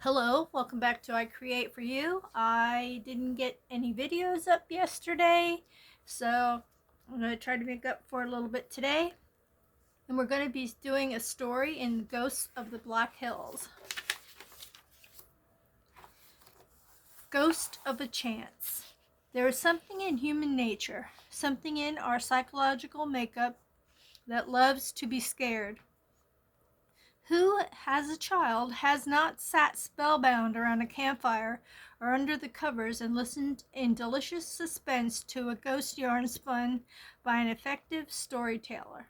Hello, welcome back to I Create For You. I didn't get any videos up yesterday, so I'm going to try to make up for it a little bit today. And we're going to be doing a story in the Ghosts of the Black Hills. Ghost of a Chance. There is something in human nature, something in our psychological makeup that loves to be scared. Who, as a child, has not sat spellbound around a campfire or under the covers and listened in delicious suspense to a ghost yarn spun by an effective storyteller?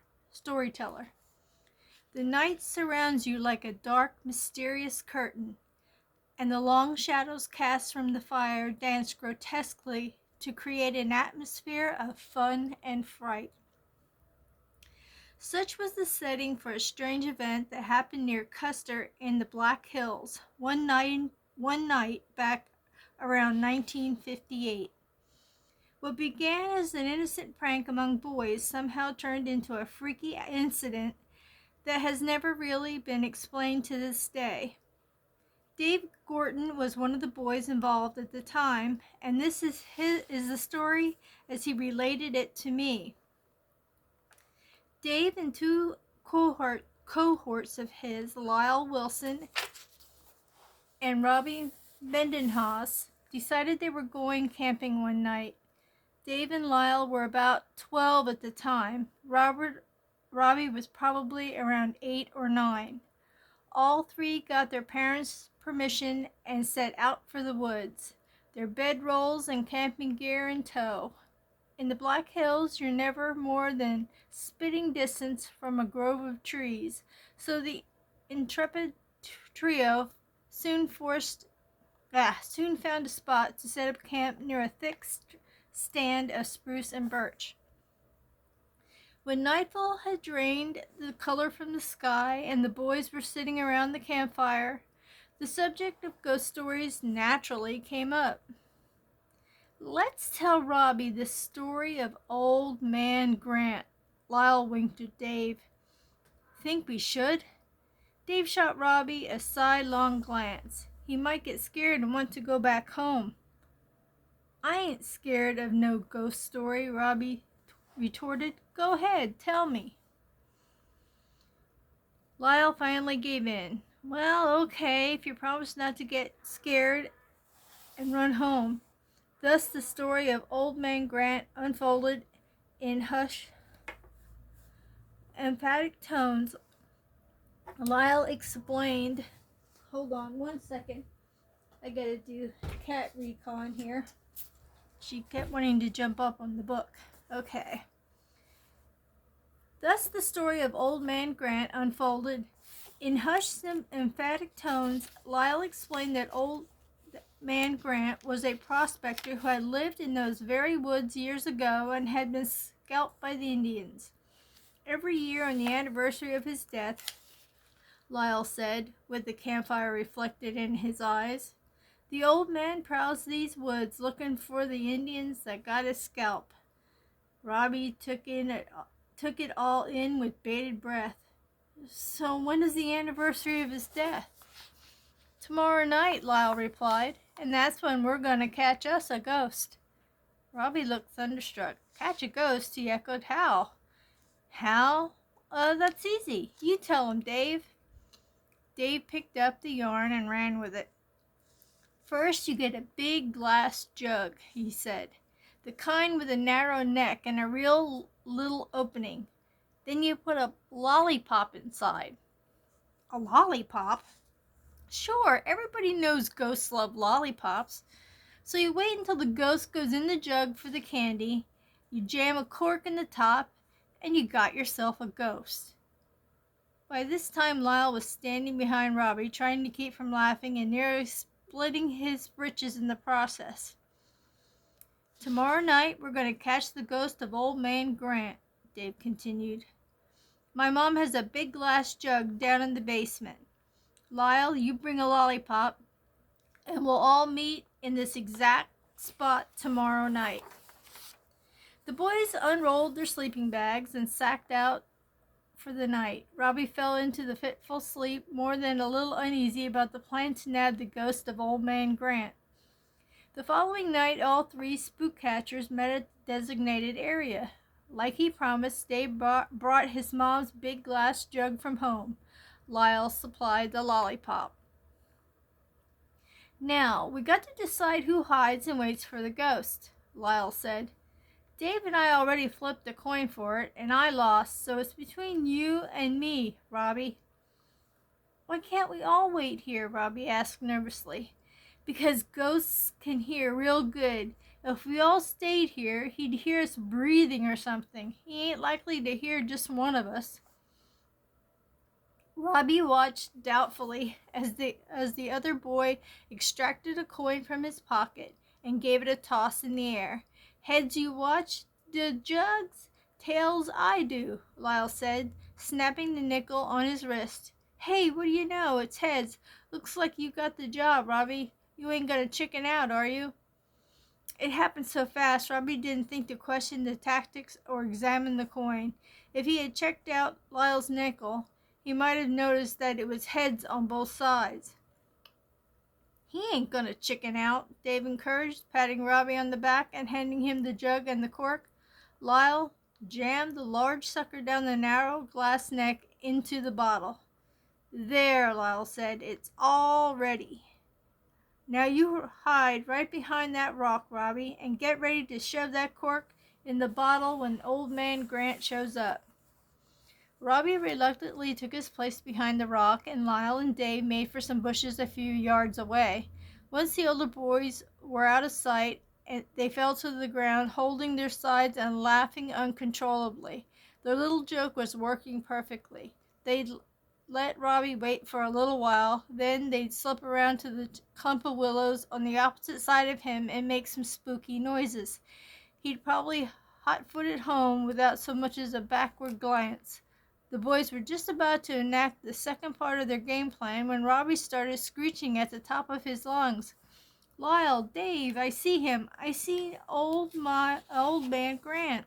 The night surrounds you like a dark, mysterious curtain, and the long shadows cast from the fire dance grotesquely to create an atmosphere of fun and fright. Such was the setting for a strange event that happened near Custer in the Black Hills one night back around 1958. What began as an innocent prank among boys somehow turned into a freaky incident that has never really been explained to this day. Dave Gorton was one of the boys involved at the time, and this is the story as he related it to me. Dave and two cohorts of his, Lyle Wilson and Robbie Mendenhauss, decided they were going camping one night. Dave and Lyle were about 12 at the time. Robbie was probably around 8 or 9. All three got their parents' permission and set out for the woods, their bedrolls and camping gear in tow. In the Black Hills, you're never more than spitting distance from a grove of trees, so the intrepid trio soon found a spot to set up camp near a thick stand of spruce and birch. When nightfall had drained the color from the sky and the boys were sitting around the campfire, the subject of ghost stories naturally came up. "Let's tell Robbie the story of Old Man Grant," Lyle winked at Dave. "Think we should?" Dave shot Robbie a sidelong glance. He might get scared and want to go back home. "I ain't scared of no ghost story," Robbie retorted. "Go ahead, tell me." Lyle finally gave in. "Well, okay, if you promise not to get scared and run home." Thus the story of Old Man Grant unfolded in hushed, emphatic tones. Lyle explained. Hold on 1 second. I gotta do cat recon here. She kept wanting to jump up on the book. Okay. Thus the story of Old Man Grant unfolded. In hushed, emphatic tones, Lyle explained that Old Man Grant was a prospector who had lived in those very woods years ago and had been scalped by the Indians. Every year on the anniversary of his death, Lyle said, with the campfire reflected in his eyes, the old man prowls these woods looking for the Indians that got his scalp. Robbie took it all in with bated breath. "So when is the anniversary of his death?" "Tomorrow night," Lyle replied, "and that's when we're going to catch us a ghost." Robbie looked thunderstruck. "Catch a ghost?" he echoed. "How?" "How? That's easy. You tell him, Dave." Dave picked up the yarn and ran with it. "First, you get a big glass jug," he said, "the kind with a narrow neck and a real little opening. Then you put a lollipop inside." "A lollipop?" "Sure, everybody knows ghosts love lollipops. So you wait until the ghost goes in the jug for the candy, you jam a cork in the top, and you got yourself a ghost." By this time Lyle was standing behind Robbie, trying to keep from laughing and nearly splitting his britches in the process. "Tomorrow night we're going to catch the ghost of Old Man Grant," Dave continued. "My mom has a big glass jug down in the basement. Lyle, you bring a lollipop, and we'll all meet in this exact spot tomorrow night." The boys unrolled their sleeping bags and sacked out for the night. Robbie fell into the fitful sleep, more than a little uneasy about the plan to nab the ghost of Old Man Grant. The following night, all three spook catchers met at the designated area. Like he promised, Dave brought his mom's big glass jug from home. Lyle supplied the lollipop. Now, we got to decide who hides and waits for the ghost, Lyle said. Dave and I already flipped a coin for it, and I lost, so it's between you and me, Robbie. Why can't we all wait here? Robbie asked nervously. Because ghosts can hear real good. If we all stayed here, he'd hear us breathing or something. He ain't likely to hear just one of us. Robbie watched doubtfully as the other boy extracted a coin from his pocket and gave it a toss in the air. Heads you watch the jugs, tails I do, Lyle said, snapping the nickel on his wrist. Hey, what do you know? It's heads. Looks like you got the job, Robbie. You ain't gonna chicken out, are you? It happened so fast, Robbie didn't think to question the tactics or examine the coin. If he had checked out Lyle's nickel, he might have noticed that it was heads on both sides. He ain't gonna chicken out, Dave encouraged, patting Robbie on the back and handing him the jug and the cork. Lyle jammed the large sucker down the narrow glass neck into the bottle. There, Lyle said, it's all ready. Now you hide right behind that rock, Robbie, and get ready to shove that cork in the bottle when Old Man Grant shows up. Robbie reluctantly took his place behind the rock, and Lyle and Dave made for some bushes a few yards away. Once the older boys were out of sight, they fell to the ground, holding their sides and laughing uncontrollably. Their little joke was working perfectly. They'd let Robbie wait for a little while, then they'd slip around to the clump of willows on the opposite side of him and make some spooky noises. He'd probably hot-footed home without so much as a backward glance. The boys were just about to enact the second part of their game plan when Robbie started screeching at the top of his lungs. Lyle, Dave, I see him. I see Old Man Grant.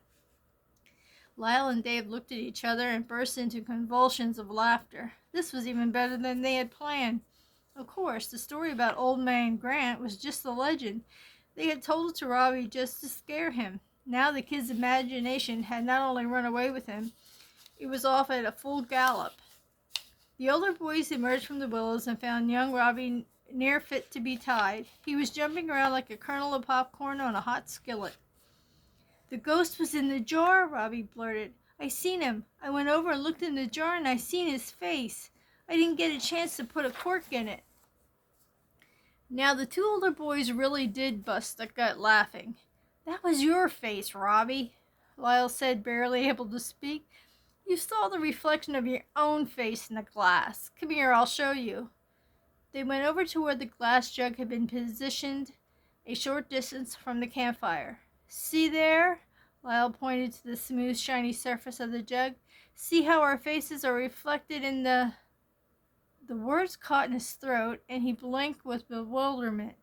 Lyle and Dave looked at each other and burst into convulsions of laughter. This was even better than they had planned. Of course, the story about Old Man Grant was just a legend. They had told it to Robbie just to scare him. Now the kid's imagination had not only run away with him, it was off at a full gallop. The older boys emerged from the willows and found young Robbie near fit to be tied. He was jumping around like a kernel of popcorn on a hot skillet. The ghost was in the jar, Robbie blurted. I seen him. I went over and looked in the jar and I seen his face. I didn't get a chance to put a cork in it. Now the two older boys really did bust a gut laughing. That was your face, Robbie, Lyle said, barely able to speak. You saw the reflection of your own face in the glass. Come here, I'll show you. They went over to where the glass jug had been positioned a short distance from the campfire. See there? Lyle pointed to the smooth, shiny surface of the jug. See how our faces are reflected in the... The words caught in his throat, and he blinked with bewilderment.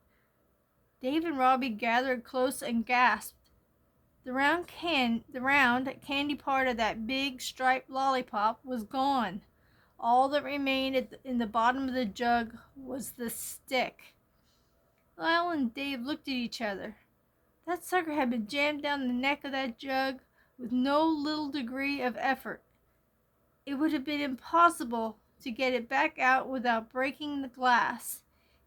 Dave and Robbie gathered close and gasped. The round candy part of that big striped lollipop was gone. All that remained in the bottom of the jug was the stick. Lyle and Dave looked at each other. That sucker had been jammed down the neck of that jug with no little degree of effort. It would have been impossible to get it back out without breaking the glass.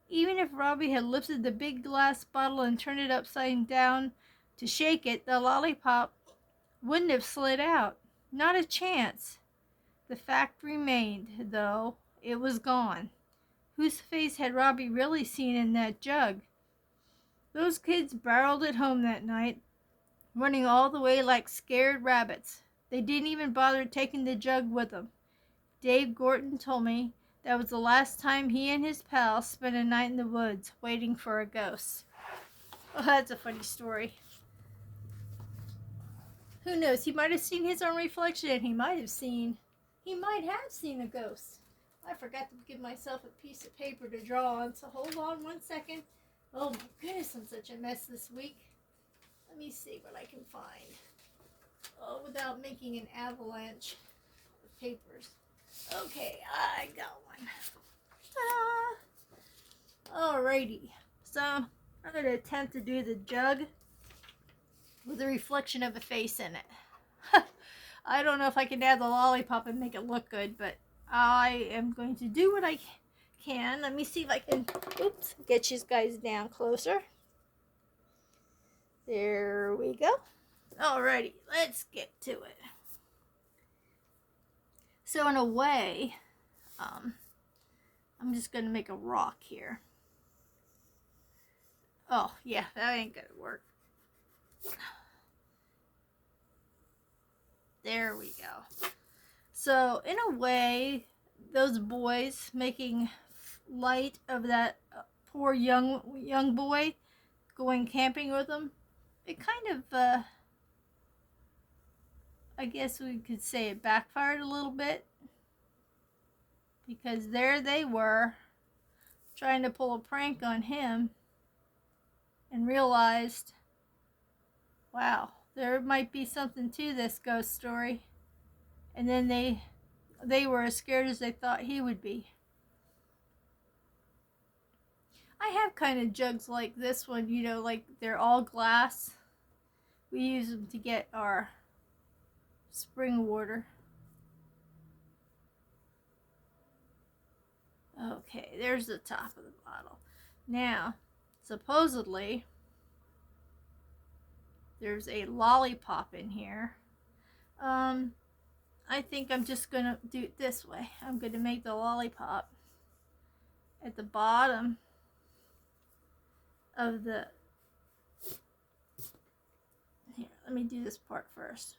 Even if Robbie had lifted the big glass bottle and turned it upside down to shake it, the lollipop wouldn't have slid out. Not a chance. The fact remained, though, it was gone. Whose face had Robbie really seen in that jug? Those kids barreled it home that night, running all the way like scared rabbits. They didn't even bother taking the jug with them. Dave Gorton told me that was the last time he and his pals spent a night in the woods waiting for a ghost. Oh, that's a funny story. Who knows? He might have seen his own reflection, and he might have seen a ghost. I forgot to give myself a piece of paper to draw on, so hold on one second. Oh my goodness, I'm such a mess this week. Let me see what I can find. Oh, without making an avalanche of papers. Okay, I got one. Ta-da! Alrighty, so I'm going to attempt to do the jug with a reflection of a face in it. I don't know if I can add the lollipop and make it look good, but I am going to do what I can. Let me see if I can, oops, get you guys down closer. There we go. Alrighty, let's get to it. So in a way, I'm just going to make a rock here. Oh, yeah, that ain't going to work. There we go. So, in a way, those boys making light of that poor young boy going camping with them, it kind of, I guess we could say it backfired a little bit. Because there they were, trying to pull a prank on him, and realized, wow, there might be something to this ghost story. And then they were as scared as they thought he would be. I have kind of jugs like this one, you know, like they're all glass. We use them to get our spring water. Okay, there's the top of the bottle. Now, supposedly, there's a lollipop in here. I think I'm just gonna do it this way. I'm gonna make the lollipop at the bottom of the, here, let me do this part first.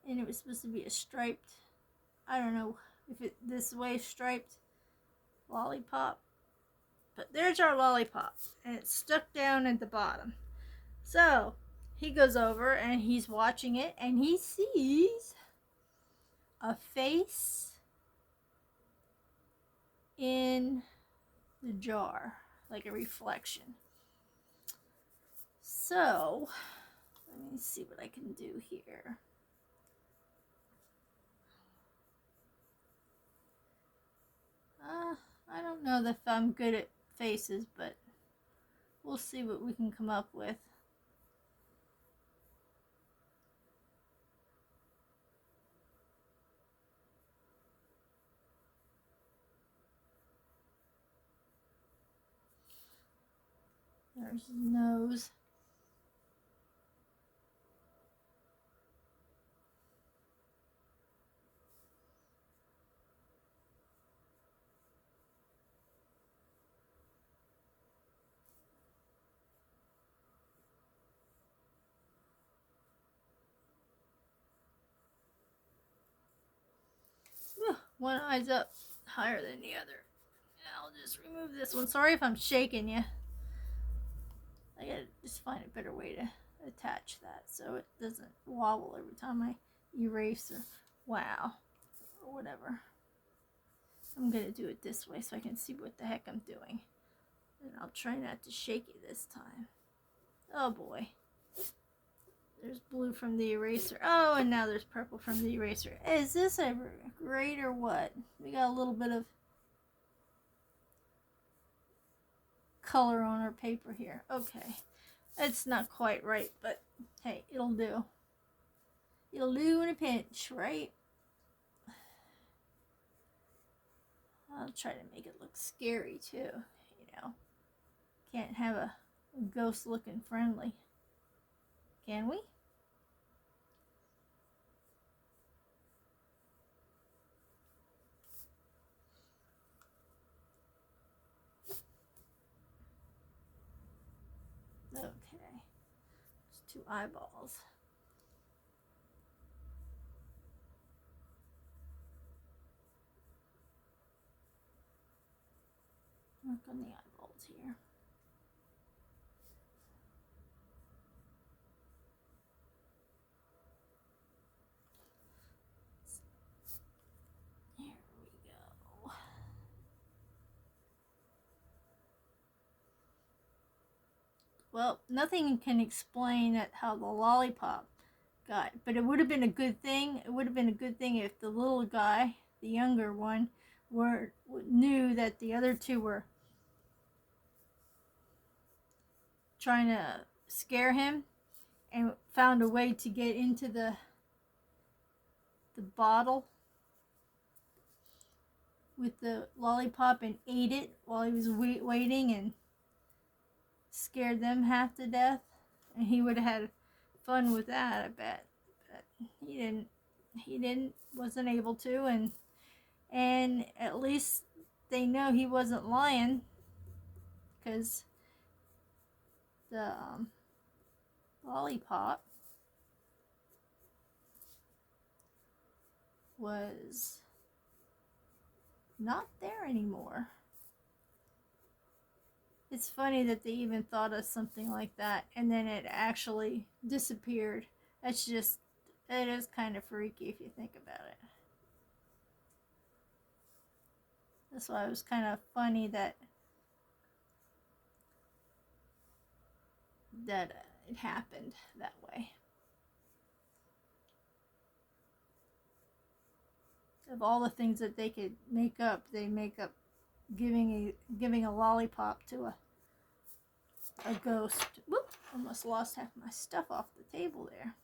And it was supposed to be a striped, I don't know if it this way striped lollipop. But there's our lollipop, and it's stuck down at the bottom. So he goes over and he's watching it, and he sees a face in the jar, like a reflection. So let me see what I can do here. I don't know if I'm good at faces, but we'll see what we can come up with. There's his nose. One eye's up higher than the other. I'll just remove this one. Sorry if I'm shaking you. I gotta just find a better way to attach that so it doesn't wobble every time I erase or wow or whatever. I'm gonna do it this way so I can see what the heck I'm doing. And I'll try not to shake it this time. Oh boy. There's blue from the eraser. Oh, and now there's purple from the eraser. Is this a great or what? We got a little bit of color on our paper here. Okay. It's not quite right, but hey, it'll do. It'll do in a pinch, right? I'll try to make it look scary too, you know. Can't have a ghost looking friendly. Can we? Okay. Just 2 eyeballs. Work on the eyeballs here. There we go. well, nothing can explain how the lollipop got, but it would have been a good thing. It would have been a good thing if the little guy, the younger one, knew that the other two were trying to scare him and found a way to get into the bottle with the lollipop and ate it while he was waiting and scared them half to death. And he would have had fun with that, I bet. But he didn't. He didn't. Wasn't able to, and at least they know he wasn't lying, because the lollipop was not there anymore. It's funny that they even thought of something like that and then it actually disappeared. It is kind of freaky if you think about it. That's why it was kind of funny that it happened that way. Of all the things that they could make up, they make up giving a lollipop to a ghost. Whoop! Almost lost half my stuff off the table there.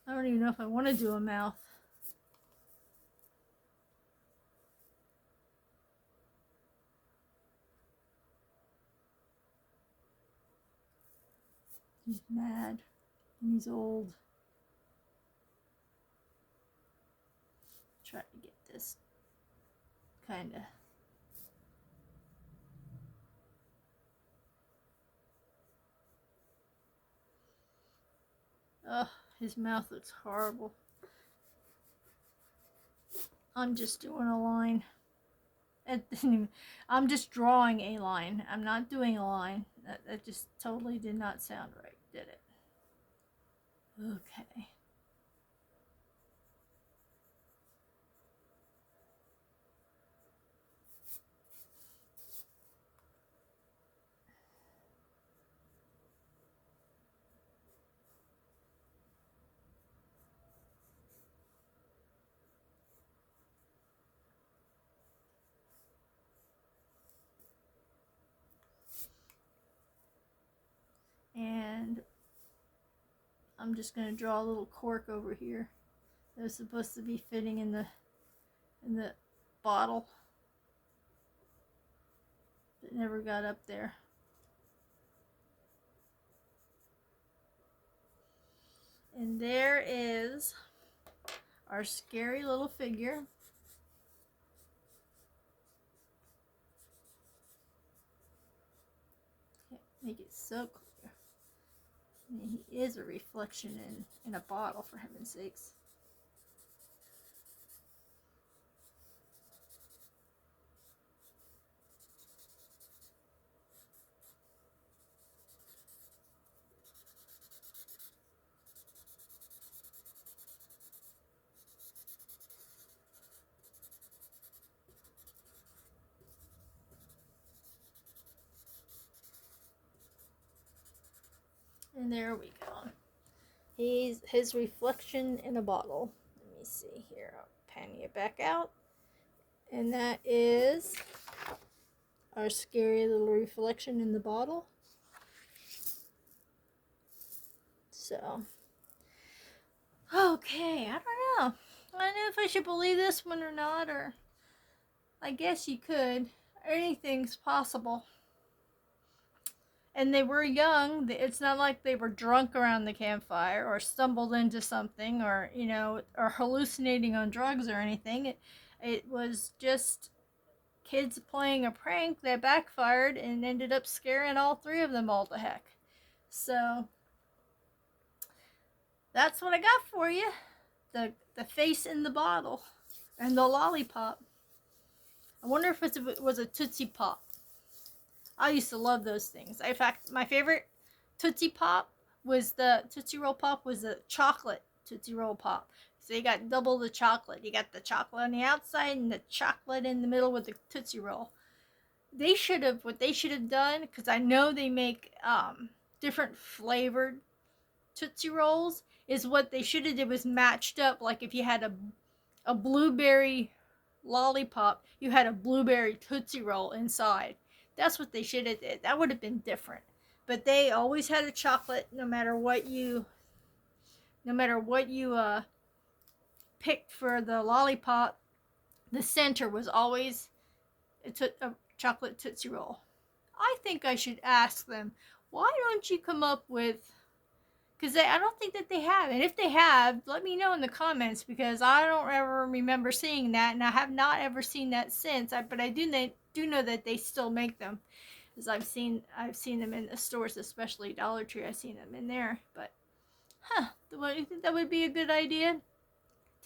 I don't even know if I want to do a mouth. He's mad and he's old. Try to get this kind of. Ugh, his mouth looks horrible. I'm just doing a line. I'm just drawing a line. I'm not doing a line. That just totally did not sound right, did it? Okay. And I'm just going to draw a little cork over here. That was supposed to be fitting in the bottle, but never got up there. And there is our scary little figure. Can't make it so clear. I mean, he is a reflection in a bottle, for heaven's sakes. And there we go. He's his reflection in a bottle. Let me see here. I'll pan it back out. And that is our scary little reflection in the bottle. So, okay, I don't know. I don't know if I should believe this one or not, or I guess you could. Anything's possible. And they were young. It's not like they were drunk around the campfire or stumbled into something or, or hallucinating on drugs or anything. It was just kids playing a prank that backfired and ended up scaring all three of them all to heck. So that's what I got for you. The face in the bottle and the lollipop. I wonder if it was a Tootsie Pop. I used to love those things. In fact, my favorite Tootsie Pop was the Tootsie Roll Pop was the chocolate Tootsie Roll Pop. So you got double the chocolate. You got the chocolate on the outside and the chocolate in the middle with the Tootsie Roll. What they should have done, because I know they make different flavored Tootsie Rolls, is what they should have did was matched up. Like if you had a blueberry lollipop, you had a blueberry Tootsie Roll inside. That's what they should have did. That would have been different. But they always had a chocolate, no matter what you picked for the lollipop. The center was always a chocolate Tootsie Roll. I think I should ask them, why don't you come up with, because I don't think that they have. And if they have, let me know in the comments, because I don't ever remember seeing that, and I have not ever seen that since. But I do know that they still make them, because I've seen them in the stores, especially Dollar Tree. I've seen them in there. But do you think that would be a good idea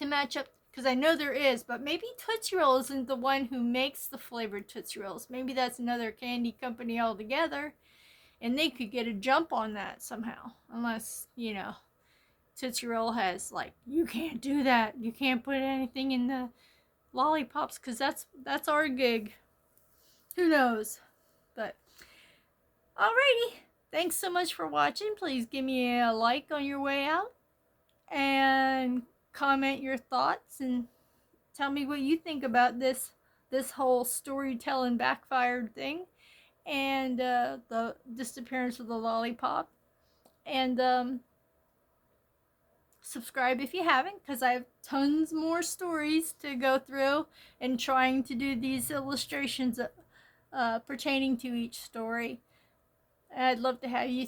to match up? Because I know there is, but maybe Tootsie Roll isn't the one who makes the flavored Tootsie Rolls. Maybe that's another candy company altogether, and they could get a jump on that somehow. Unless, Tootsie Roll has, like, you can't do that. You can't put anything in the lollipops, because that's our gig. Who knows? But, alrighty. Thanks so much for watching. Please give me a like on your way out. And comment your thoughts and tell me what you think about this whole storytelling backfired thing, and the disappearance of the lollipop. And subscribe if you haven't, because I have tons more stories to go through and trying to do these illustrations pertaining to each story. I'd love to have you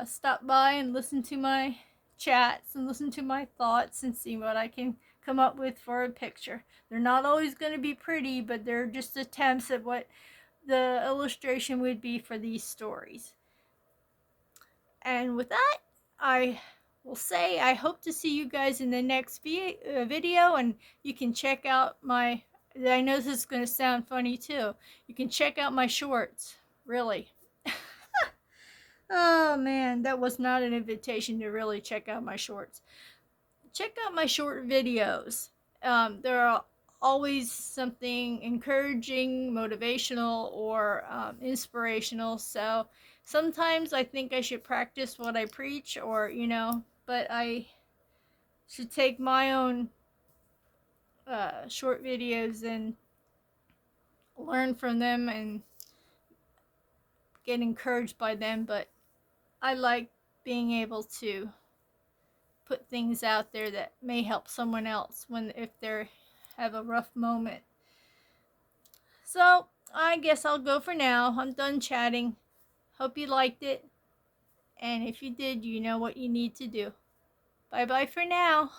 stop by and listen to my chats and listen to my thoughts and see what I can come up with for a picture. They're not always going to be pretty, but they're just attempts at what the illustration would be for these stories. And with that, I will say I hope to see you guys in the next video, and you can check out I know this is going to sound funny too, you can check out my shorts, really. Oh man, that was not an invitation to really check out my shorts. Check out my short videos. There are always something encouraging, motivational, or inspirational. So sometimes I think I should practice what I preach, or, but I should take my own short videos and learn from them and get encouraged by them. But I like being able to put things out there that may help someone else if they have a rough moment. So I guess I'll go for now. I'm done chatting. Hope you liked it. And if you did, you know what you need to do. Bye bye for now.